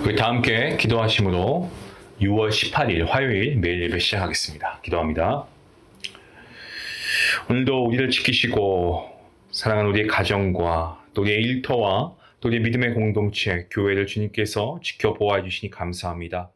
우리 다 함께 기도하심으로 6월 18일 화요일 매일 예배 시작하겠습니다. 기도합니다. 오늘도 우리를 지키시고 사랑하는 우리의 가정과 또 우리의 일터와 또 우리의 믿음의 공동체, 교회를 주님께서 지켜보아 주시니 감사합니다.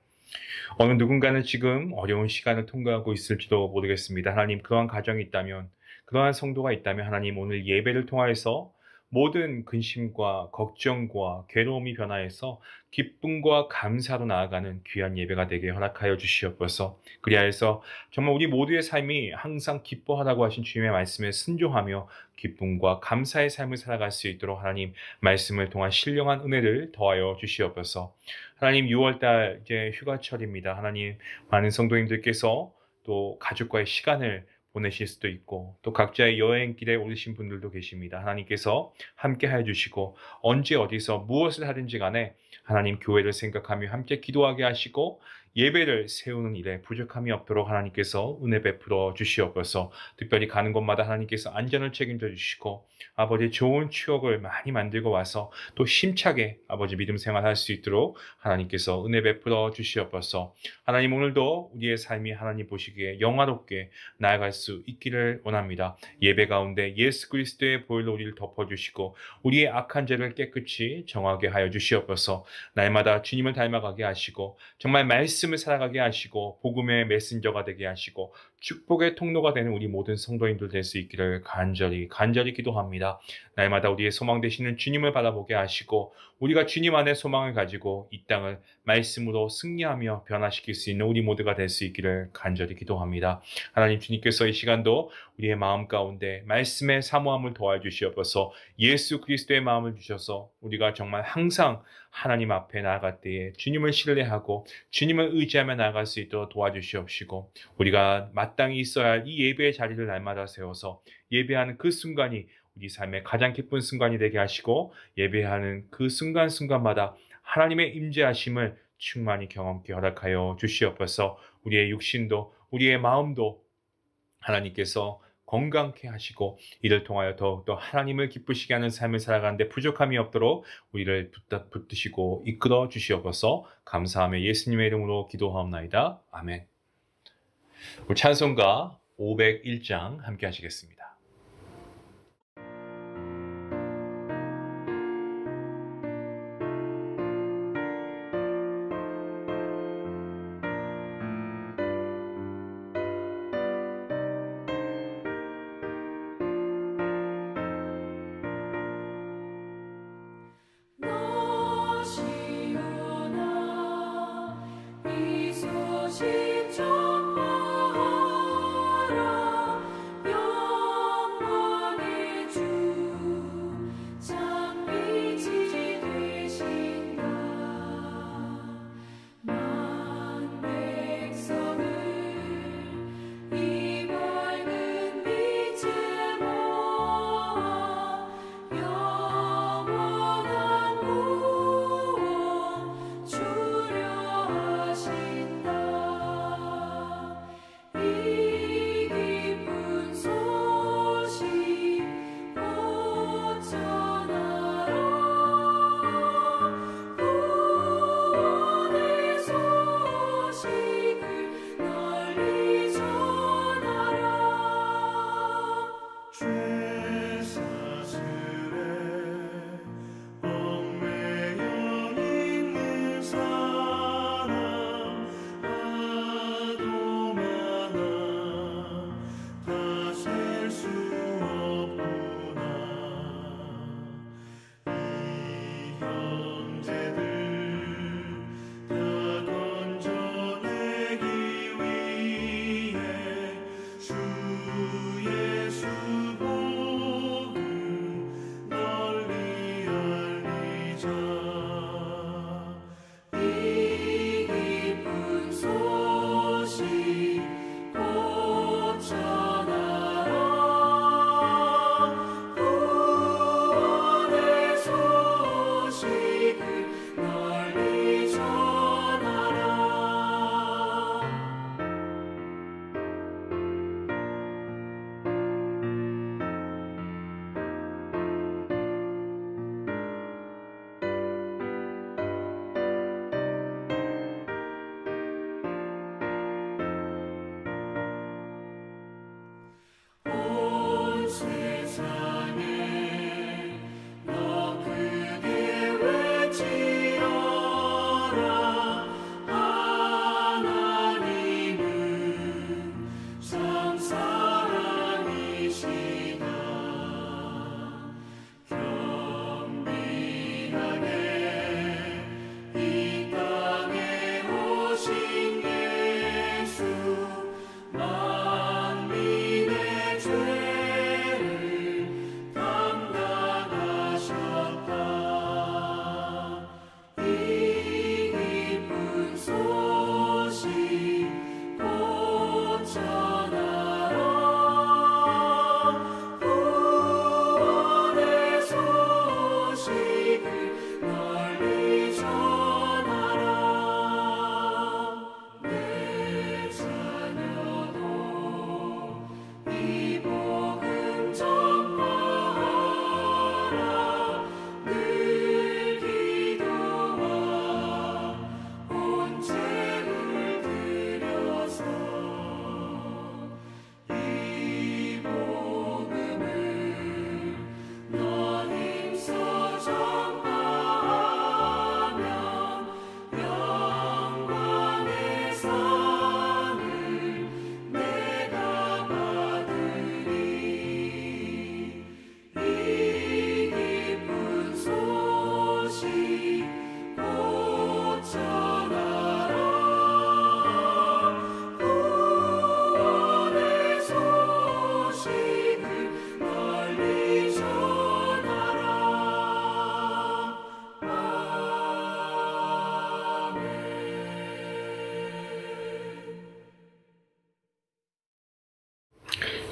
어느 누군가는 지금 어려운 시간을 통과하고 있을지도 모르겠습니다. 하나님, 그러한 가정이 있다면, 그러한 성도가 있다면 하나님, 오늘 예배를 통하여서 모든 근심과 걱정과 괴로움이 변화해서 기쁨과 감사로 나아가는 귀한 예배가 되게 허락하여 주시옵소서. 그리하여서 정말 우리 모두의 삶이 항상 기뻐하라고 하신 주님의 말씀에 순종하며 기쁨과 감사의 삶을 살아갈 수 있도록 하나님 말씀을 통한 신령한 은혜를 더하여 주시옵소서. 하나님, 6월달 이제 휴가철입니다. 하나님, 많은 성도님들께서 또 가족과의 시간을 보내실 수도 있고 또 각자의 여행길에 오르신 분들도 계십니다. 하나님께서 함께 하여 주시고 언제 어디서 무엇을 하든지 간에 하나님 교회를 생각하며 함께 기도하게 하시고 예배를 세우는 일에 부족함이 없도록 하나님께서 은혜 베풀어 주시옵소서. 특별히 가는 곳마다 하나님께서 안전을 책임져 주시고 아버지 좋은 추억을 많이 만들고 와서 또 힘차게 아버지 믿음 생활할 수 있도록 하나님께서 은혜 베풀어 주시옵소서. 하나님, 오늘도 우리의 삶이 하나님 보시기에 영화롭게 나아갈 수 있기를 원합니다. 예배 가운데 예수 그리스도의 보혈로 우리를 덮어주시고 우리의 악한 죄를 깨끗이 정하게 하여 주시옵소서. 날마다 주님을 닮아가게 하시고 정말 말씀을 살아가게 하시고 복음의 메신저가 되게 하시고 축복의 통로가 되는 우리 모든 성도인들 될 수 있기를 간절히 기도합니다. 날마다 우리의 소망 되시는 주님을 바라보게 하시고 우리가 주님 안에 소망을 가지고 이 땅을 말씀으로 승리하며 변화시킬 수 있는 우리 모두가 될 수 있기를 간절히 기도합니다. 하나님, 주님께서 이 시간도 우리의 마음 가운데 말씀의 사모함을 도와주시옵소서. 예수 그리스도의 마음을 주셔서 우리가 정말 항상 하나님 앞에 나아갈 때에 주님을 신뢰하고 주님을 의지하며 나아갈 수 있도록 도와주시옵시고 우리가 마땅히 있어야 할 이 예배의 자리를 날마다 세워서 예배하는 그 순간이 우리 삶의 가장 기쁜 순간이 되게 하시고 예배하는 그 순간순간마다 하나님의 임재하심을 충만히 경험케 허락하여 주시옵소서. 우리의 육신도 우리의 마음도 하나님께서 건강케 하시고 이를 통하여 더욱더 하나님을 기쁘시게 하는 삶을 살아가는데 부족함이 없도록 우리를 붙드시고 이끌어 주시옵소서. 감사하며 예수님의 이름으로 기도하옵나이다. 아멘. 우리 찬송가 501장 함께 하시겠습니다. 이 소식 전하라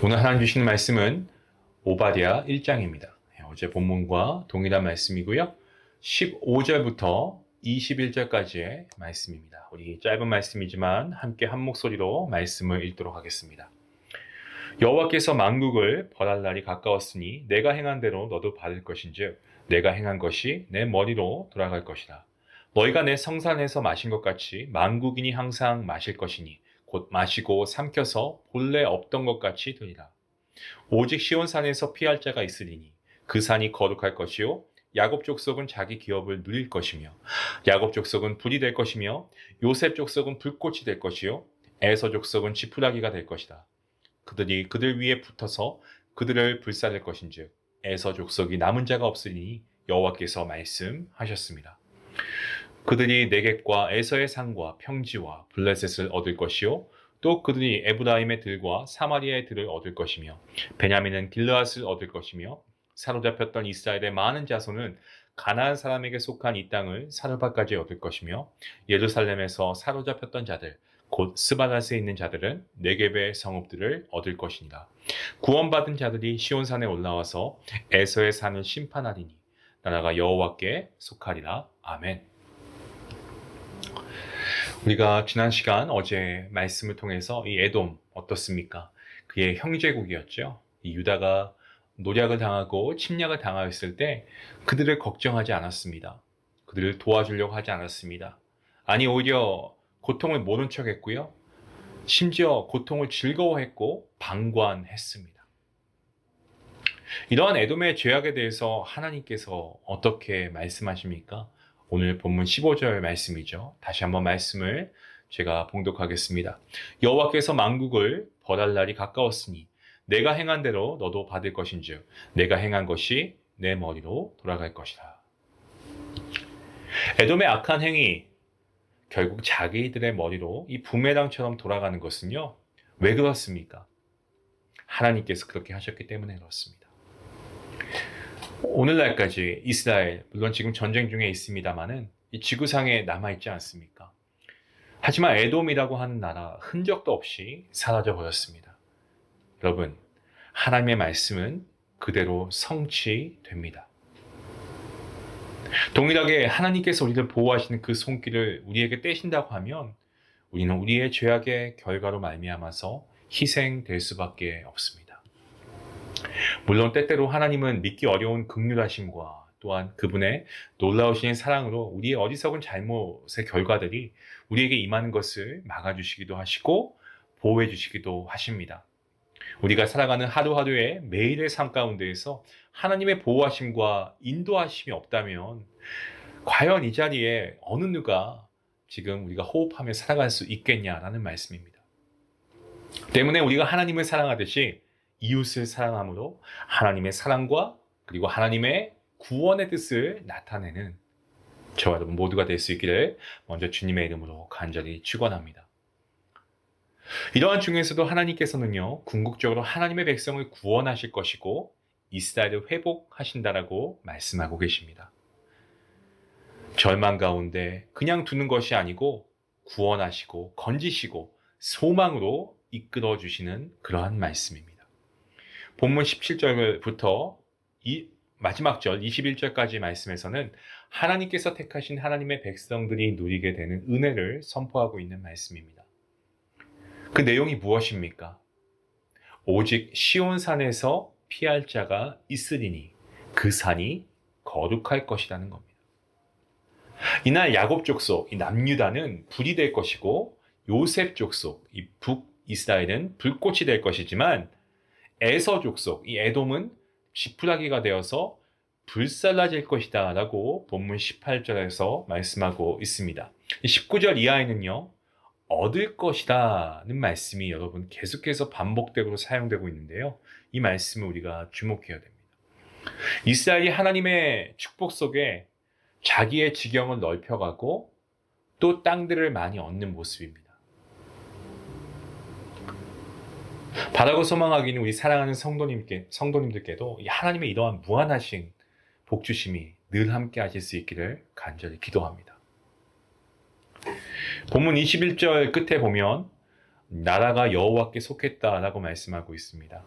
오늘 하나님 주시는 말씀은 오바댜 1장입니다. 어제 본문과 동일한 말씀이고요. 15절부터 21절까지의 말씀입니다. 우리 짧은 말씀이지만 함께 한 목소리로 말씀을 읽도록 하겠습니다. 여호와께서 만국을 벌할 날이 가까웠으니 내가 행한 대로 너도 받을 것인즉 내가 행한 것이 내 머리로 돌아갈 것이라. 너희가 내 성산에서 마신 것 같이 만국인이 항상 마실 것이니 곧 마시고 삼켜서 본래 없던 것 같이 되리라. 오직 시온산에서 피할 자가 있으리니 그 산이 거룩할 것이요 야곱 족속은 자기 기업을 누릴 것이며 야곱 족속은 불이 될 것이며 요셉 족속은 불꽃이 될 것이요 에서 족속은 지푸라기가 될 것이다. 그들이 그들 위에 붙어서 그들을 불사를 것인즉 에서 족속이 남은 자가 없으니 여호와께서 말씀하셨습니다. 그들이 네겝과 에서의 산과 평지와 블레셋을 얻을 것이요 또 그들이 에브라임의 들과 사마리아의 들을 얻을 것이며 베냐민은 길르앗을 얻을 것이며 사로잡혔던 이스라엘의 많은 자손은 가나안 사람에게 속한 이 땅을 사르바까지 얻을 것이며 예루살렘에서 사로잡혔던 자들 곧 스바닷에 있는 자들은 네겝의 성읍들을 얻을 것이니라. 구원받은 자들이 시온산에 올라와서 에서의 산을 심판하리니 나라가 여호와께 속하리라. 아멘. 우리가 지난 시간 어제 말씀을 통해서 이 에돔 어떻습니까? 그의 형제국이었죠. 이 유다가 노략을 당하고 침략을 당하였을 때 그들을 걱정하지 않았습니다. 그들을 도와주려고 하지 않았습니다. 아니 오히려 고통을 모른 척했고요. 심지어 고통을 즐거워했고 방관했습니다. 이러한 에돔의 죄악에 대해서 하나님께서 어떻게 말씀하십니까? 오늘 본문 15절 말씀이죠. 다시 한번 말씀을 제가 봉독하겠습니다. 여호와께서 만국을 벌할 날이 가까웠으니 내가 행한 대로 너도 받을 것인즉 내가 행한 것이 내 머리로 돌아갈 것이라. 에돔의 악한 행위 결국 자기들의 머리로 이 부메랑처럼 돌아가는 것은요. 왜 그렇습니까? 하나님께서 그렇게 하셨기 때문에 그렇습니다. 오늘날까지 이스라엘, 물론 지금 전쟁 중에 있습니다마는 이 지구상에 남아있지 않습니까? 하지만 에돔이라고 하는 나라 흔적도 없이 사라져 버렸습니다. 여러분, 하나님의 말씀은 그대로 성취됩니다. 동일하게 하나님께서 우리를 보호하시는 그 손길을 우리에게 떼신다고 하면 우리는 우리의 죄악의 결과로 말미암아서 희생될 수밖에 없습니다. 물론 때때로 하나님은 믿기 어려운 긍휼하심과 또한 그분의 놀라우신 사랑으로 우리의 어리석은 잘못의 결과들이 우리에게 임하는 것을 막아주시기도 하시고 보호해 주시기도 하십니다. 우리가 살아가는 하루하루의 매일의 삶 가운데에서 하나님의 보호하심과 인도하심이 없다면 과연 이 자리에 어느 누가 지금 우리가 호흡하며 살아갈 수 있겠냐라는 말씀입니다. 때문에 우리가 하나님을 사랑하듯이 이웃을 사랑함으로 하나님의 사랑과 그리고 하나님의 구원의 뜻을 나타내는 저와 여러분 모두가 될 수 있기를 먼저 주님의 이름으로 간절히 축원합니다. 이러한 중에서도 하나님께서는요 궁극적으로 하나님의 백성을 구원하실 것이고 이스라엘을 회복하신다라고 말씀하고 계십니다. 절망 가운데 그냥 두는 것이 아니고 구원하시고 건지시고 소망으로 이끌어 주시는 그러한 말씀입니다. 본문 17절부터 마지막 절 21절까지 말씀에서는 하나님께서 택하신 하나님의 백성들이 누리게 되는 은혜를 선포하고 있는 말씀입니다. 그 내용이 무엇입니까? 오직 시온산에서 피할 자가 있으리니 그 산이 거룩할 것이라는 겁니다. 이날 야곱 족속, 이 남유다는 불이 될 것이고 요셉 족속, 이 북이스라엘은 불꽃이 될 것이지만 에서 족속, 이 에돔은 지푸라기가 되어서 불살라질 것이다 라고 본문 18절에서 말씀하고 있습니다. 19절 이하에는요 얻을 것이다 는 말씀이 여러분 계속해서 반복되고 사용되고 있는데요, 이 말씀을 우리가 주목해야 됩니다. 이스라엘이 하나님의 축복 속에 자기의 지경을 넓혀가고 또 땅들을 많이 얻는 모습입니다. 바라고 소망하기는 우리 사랑하는 성도님들께도 하나님의 이러한 무한하신 복주심이 늘 함께 하실 수 있기를 간절히 기도합니다. 본문 21절 끝에 보면 나라가 여호와께 속했다라고 말씀하고 있습니다.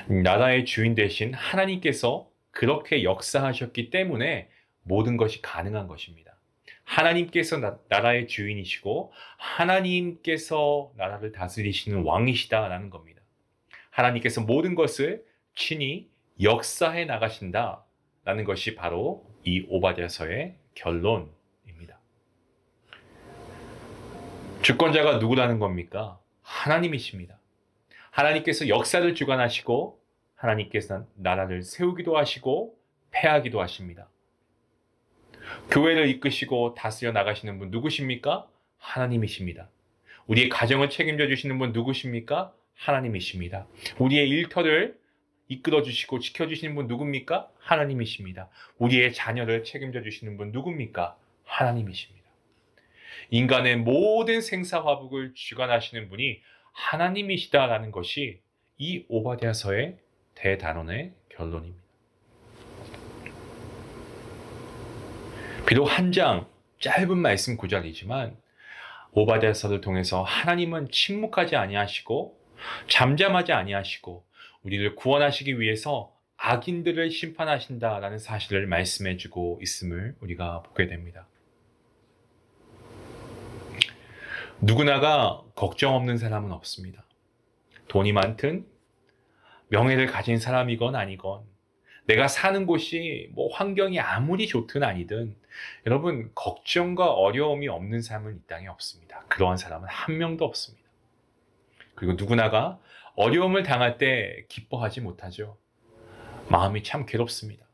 나라의 주인 되신 하나님께서 그렇게 역사하셨기 때문에 모든 것이 가능한 것입니다. 하나님께서 나라의 주인이시고 하나님께서 나라를 다스리시는 왕이시다라는 겁니다. 하나님께서 모든 것을 친히 역사해 나가신다라는 것이 바로 이 오바댜서의 결론입니다. 주권자가 누구라는 겁니까? 하나님이십니다. 하나님께서 역사를 주관하시고 하나님께서 나라를 세우기도 하시고 패하기도 하십니다. 교회를 이끄시고 다스려 나가시는 분 누구십니까? 하나님이십니다. 우리의 가정을 책임져 주시는 분 누구십니까? 하나님이십니다. 우리의 일터를 이끌어 주시고 지켜 주시는 분 누굽니까? 하나님이십니다. 우리의 자녀를 책임져 주시는 분 누굽니까? 하나님이십니다. 인간의 모든 생사화복을 주관하시는 분이 하나님이시다라는 것이 이 오바댜서의 대단원의 결론입니다. 비록 한 장 짧은 말씀 구절이지만 오바댜서를 통해서 하나님은 침묵하지 아니하시고 잠잠하지 아니하시고 우리를 구원하시기 위해서 악인들을 심판하신다라는 사실을 말씀해주고 있음을 우리가 보게 됩니다. 누구나가 걱정 없는 사람은 없습니다. 돈이 많든 명예를 가진 사람이건 아니건 내가 사는 곳이 환경이 아무리 좋든 아니든 여러분 걱정과 어려움이 없는 사람은 이 땅에 없습니다. 그러한 사람은 한 명도 없습니다. 그리고 누구나가 어려움을 당할 때 기뻐하지 못하죠. 마음이 참 괴롭습니다.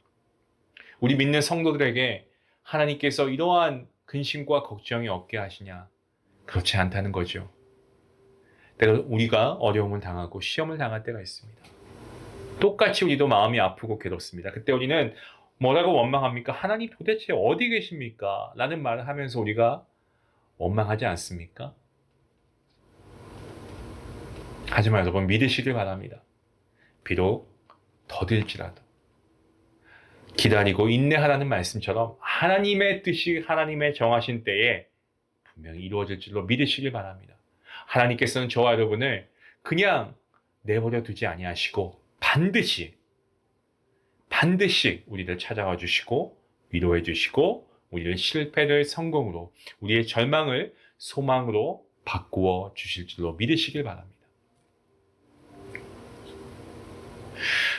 우리 믿는 성도들에게 하나님께서 이러한 근심과 걱정이 없게 하시냐? 그렇지 않다는 거죠. 때로 우리가 어려움을 당하고 시험을 당할 때가 있습니다. 똑같이 우리도 마음이 아프고 괴롭습니다. 그때 우리는 뭐라고 원망합니까? 하나님 도대체 어디 계십니까? 라는 말을 하면서 우리가 원망하지 않습니까? 하지만 여러분 믿으시길 바랍니다. 비록 더딜지라도 기다리고 인내하라는 말씀처럼 하나님의 뜻이 하나님의 정하신 때에 분명히 이루어질 줄로 믿으시길 바랍니다. 하나님께서는 저와 여러분을 그냥 내버려 두지 아니하시고 반드시 우리를 찾아와 주시고 위로해 주시고 우리의 실패를 성공으로 우리의 절망을 소망으로 바꾸어 주실 줄로 믿으시길 바랍니다.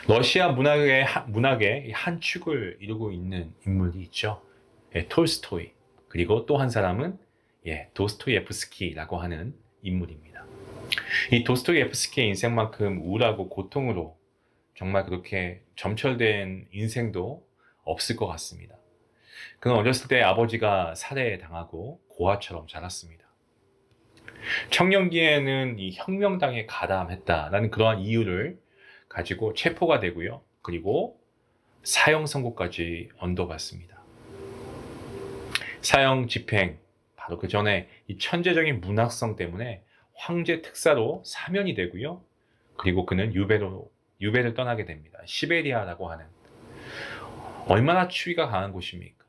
러시아 문학의 한 축을 이루고 있는 인물이 있죠. 톨스토이. 그리고 또 한 사람은 도스토옙스키라고 하는 인물입니다. 이 도스토옙스키의 인생만큼 우울하고 고통으로 정말 그렇게 점철된 인생도 없을 것 같습니다. 그는 어렸을 때 아버지가 살해당하고 고아처럼 자랐습니다. 청년기에는 이 혁명당에 가담했다라는 그러한 이유를 가지고 체포가 되고요. 그리고 사형 선고까지 언도받습니다. 사형 집행, 바로 그 전에 이 천재적인 문학성 때문에 황제 특사로 사면이 되고요. 그리고 그는 유배를 떠나게 됩니다. 시베리아라고 하는 얼마나 추위가 강한 곳입니까?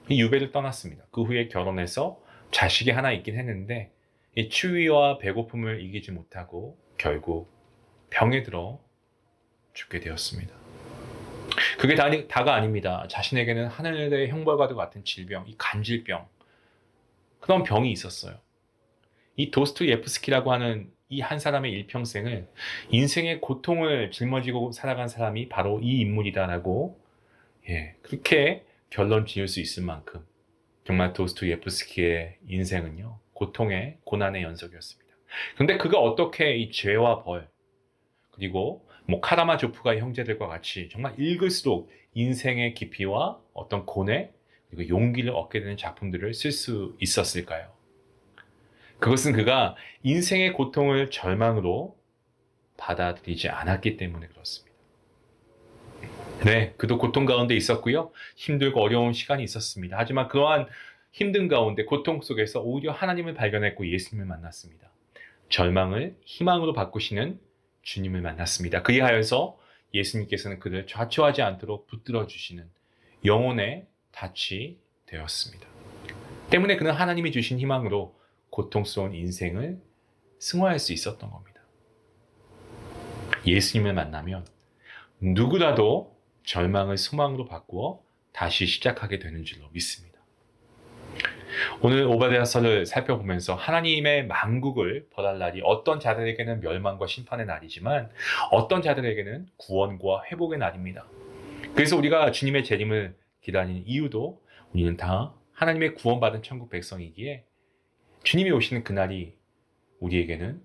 이 유배를 떠났습니다. 그 후에 결혼해서 자식이 하나 있긴 했는데 이 추위와 배고픔을 이기지 못하고 결국 병에 들어 죽게 되었습니다. 그게 다가 아닙니다. 자신에게는 하늘의 형벌과도 같은 질병, 이 간질병, 그런 병이 있었어요. 이 도스토옙스키라고 하는 이 한 사람의 일평생을 인생의 고통을 짊어지고 살아간 사람이 바로 이 인물이다라고 그렇게 결론 지을 수 있을 만큼 정말 도스토옙스키의 인생은요 고통의 고난의 연속이었습니다. 그런데 그가 어떻게 이 죄와 벌 그리고 카라마조프가의 형제들과 같이 정말 읽을수록 인생의 깊이와 어떤 고뇌 그리고 용기를 얻게 되는 작품들을 쓸 수 있었을까요? 그것은 그가 인생의 고통을 절망으로 받아들이지 않았기 때문에 그렇습니다. 네, 그도 고통 가운데 있었고요. 힘들고 어려운 시간이 있었습니다. 하지만 그러한 힘든 가운데 고통 속에서 오히려 하나님을 발견했고 예수님을 만났습니다. 절망을 희망으로 바꾸시는 주님을 만났습니다. 그리하여서 예수님께서는 그를 좌초하지 않도록 붙들어 주시는 영혼의 닻이 되었습니다. 때문에 그는 하나님이 주신 희망으로 고통스러운 인생을 승화할 수 있었던 겁니다. 예수님을 만나면 누구라도 절망을 소망으로 바꾸어 다시 시작하게 되는 줄로 믿습니다. 오늘 오바댜서를 살펴보면서 하나님의 만국을 벌할 날이 어떤 자들에게는 멸망과 심판의 날이지만 어떤 자들에게는 구원과 회복의 날입니다. 그래서 우리가 주님의 재림을 기다리는 이유도 우리는 다 하나님의 구원받은 천국 백성이기에 주님이 오시는 그날이 우리에게는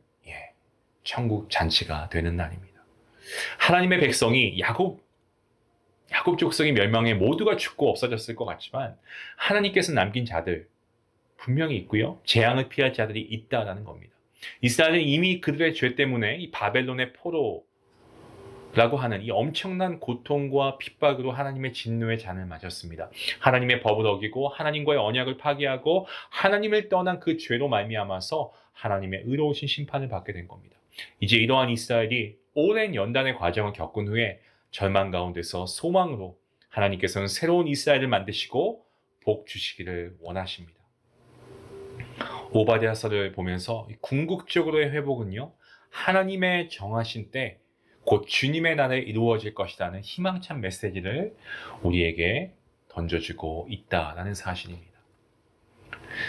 천국 잔치가 되는 날입니다. 하나님의 백성이 야곱 족속이 멸망해 모두가 죽고 없어졌을 것 같지만 하나님께서 남긴 자들 분명히 있고요. 재앙을 피할 자들이 있다라는 겁니다. 이스라엘은 이미 그들의 죄 때문에 이 바벨론의 포로라고 하는 이 엄청난 고통과 핍박으로 하나님의 진노의 잔을 맞았습니다. 하나님의 법을 어기고 하나님과의 언약을 파기하고 하나님을 떠난 그 죄로 말미암아서 하나님의 의로우신 심판을 받게 된 겁니다. 이제 이러한 이스라엘이 오랜 연단의 과정을 겪은 후에 절망 가운데서 소망으로 하나님께서는 새로운 이스라엘을 만드시고 복 주시기를 원하십니다. 오바댜서를 보면서 궁극적으로의 회복은요, 하나님의 정하신 때 곧 주님의 날에 이루어질 것이라는 희망찬 메시지를 우리에게 던져주고 있다라는 사실입니다.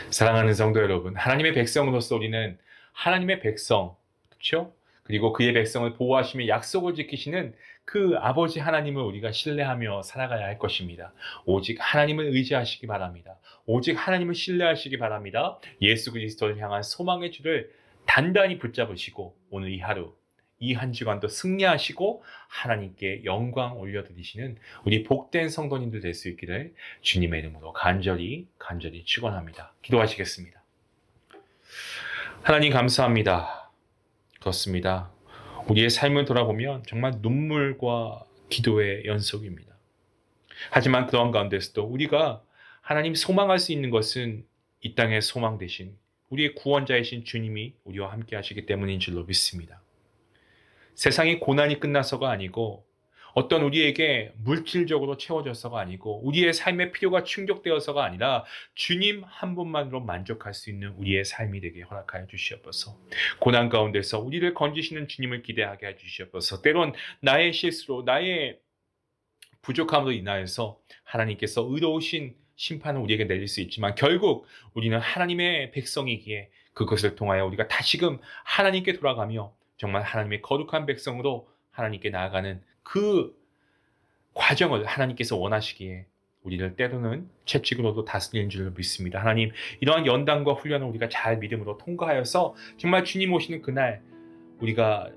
사랑하는 성도 여러분, 하나님의 백성으로서 우리는 하나님의 백성, 그렇죠? 그리고 그의 백성을 보호하시며 약속을 지키시는 그 아버지 하나님을 우리가 신뢰하며 살아가야 할 것입니다. 오직 하나님을 의지하시기 바랍니다. 오직 하나님을 신뢰하시기 바랍니다. 예수 그리스도를 향한 소망의 줄을 단단히 붙잡으시고 오늘 이 하루, 이 한 주간도 승리하시고 하나님께 영광 올려드리시는 우리 복된 성도님들 될 수 있기를 주님의 이름으로 간절히 축원합니다. 기도하시겠습니다. 하나님 감사합니다. 그렇습니다. 우리의 삶을 돌아보면 정말 눈물과 기도의 연속입니다. 하지만 그런 가운데서도 우리가 하나님 소망할 수 있는 것은 이 땅의 소망 대신 우리의 구원자이신 주님이 우리와 함께 하시기 때문인 줄로 믿습니다. 세상이 고난이 끝나서가 아니고 어떤 우리에게 물질적으로 채워져서가 아니고 우리의 삶의 필요가 충족되어서가 아니라 주님 한 분만으로 만족할 수 있는 우리의 삶이 되게 허락하여 주시옵소서. 고난 가운데서 우리를 건지시는 주님을 기대하게 해 주시옵소서. 때론 나의 실수로 나의 부족함으로 인하여서 하나님께서 의로우신 심판을 우리에게 내릴 수 있지만 결국 우리는 하나님의 백성이기에 그것을 통하여 우리가 다시금 하나님께 돌아가며 정말 하나님의 거룩한 백성으로 하나님께 나아가는 그 과정을 하나님께서 원하시기에 우리를 때로는 채찍으로도 다스리는 줄 믿습니다. 하나님, 이러한 연단과 훈련을 우리가 잘 믿음으로 통과하여서 정말 주님 오시는 그날 우리가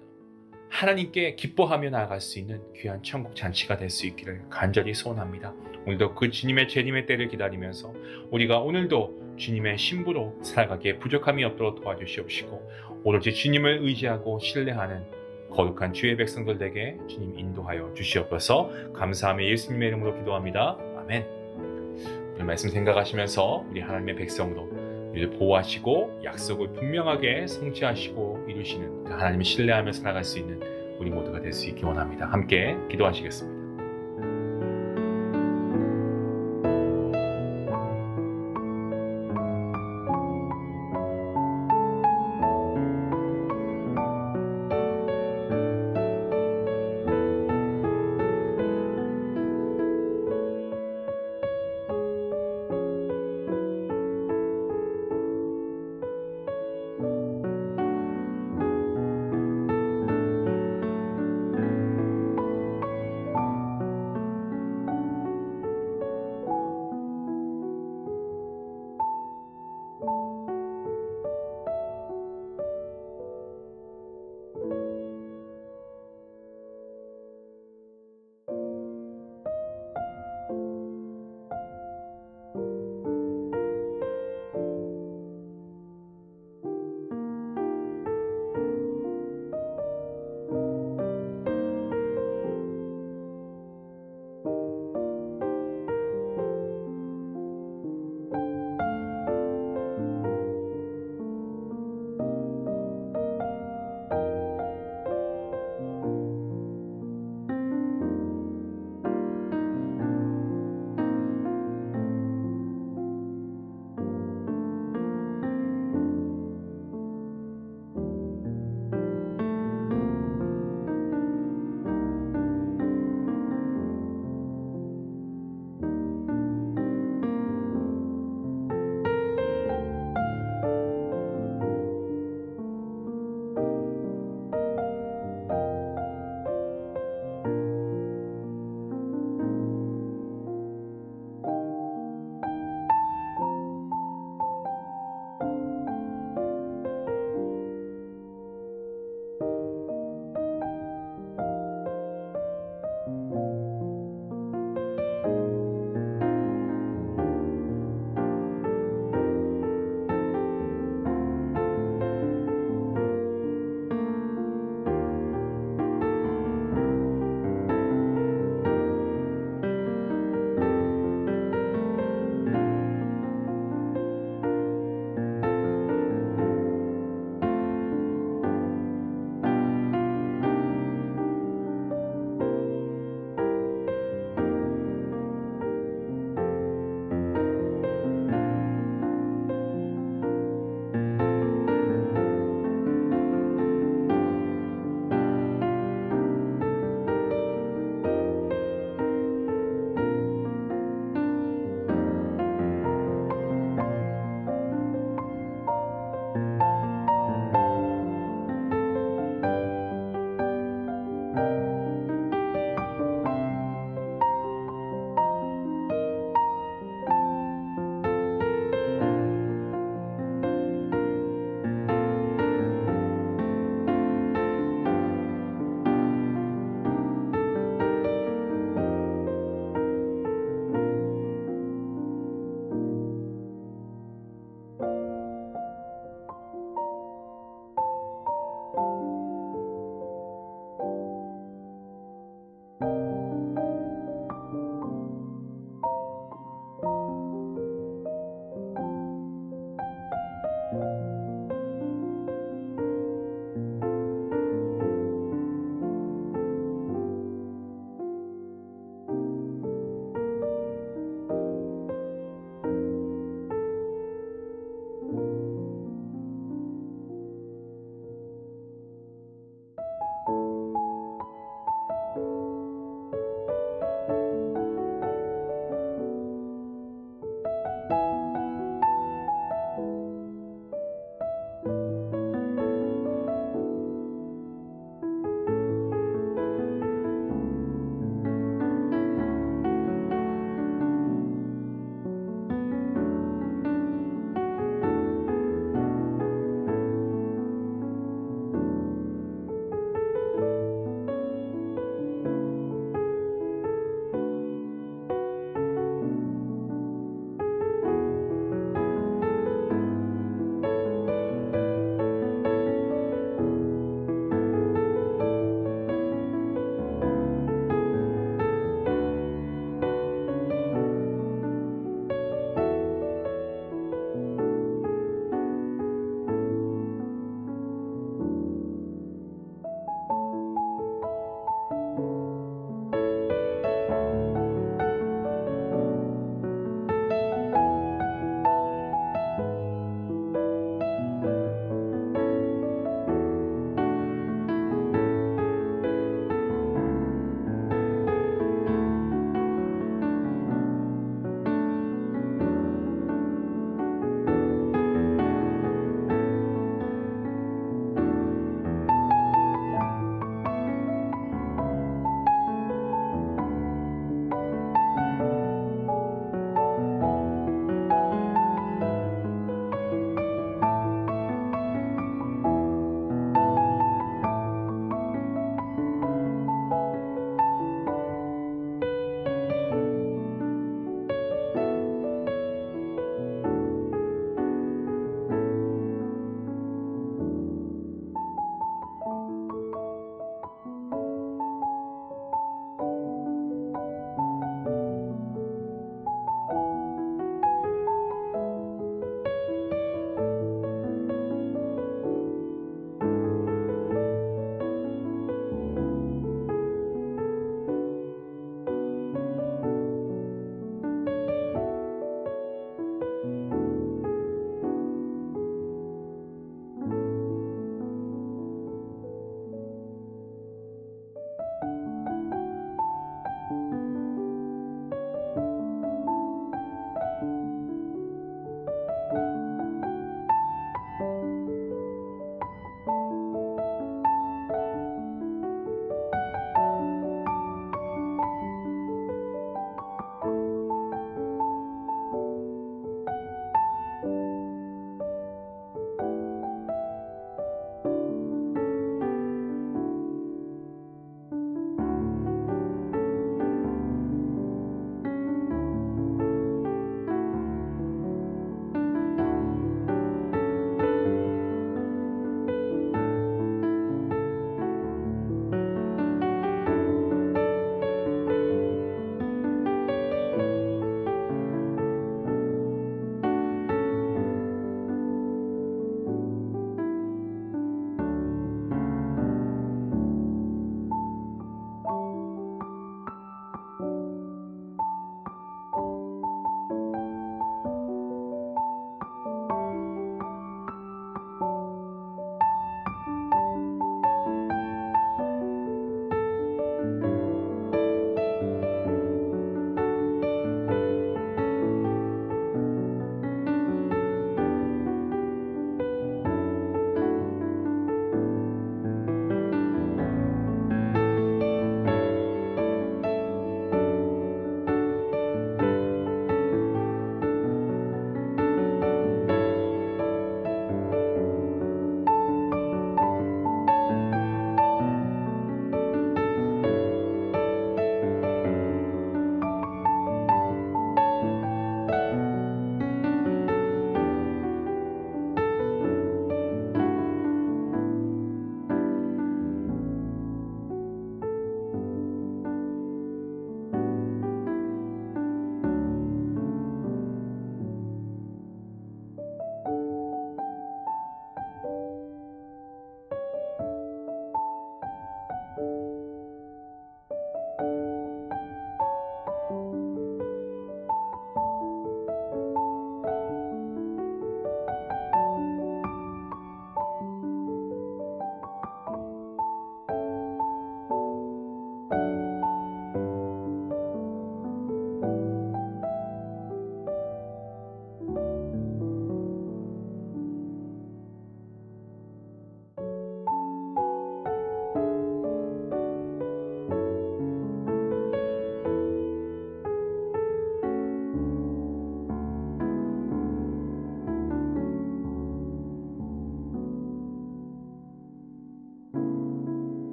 하나님께 기뻐하며 나아갈 수 있는 귀한 천국 잔치가 될 수 있기를 간절히 소원합니다. 오늘도 그 주님의 재림의 때를 기다리면서 우리가 오늘도 주님의 신부로 살아가기에 부족함이 없도록 도와주시옵시고 오로지 주님을 의지하고 신뢰하는 거룩한 주의 백성들에게 주님 인도하여 주시옵소서. 감사하며 예수님의 이름으로 기도합니다. 아멘. 오늘 말씀 생각하시면서 우리 하나님의 백성으로 우리를 보호하시고 약속을 분명하게 성취하시고 이루시는 그 하나님을 신뢰하며 살아갈 수 있는 우리 모두가 될 수 있기 원합니다. 함께 기도하시겠습니다.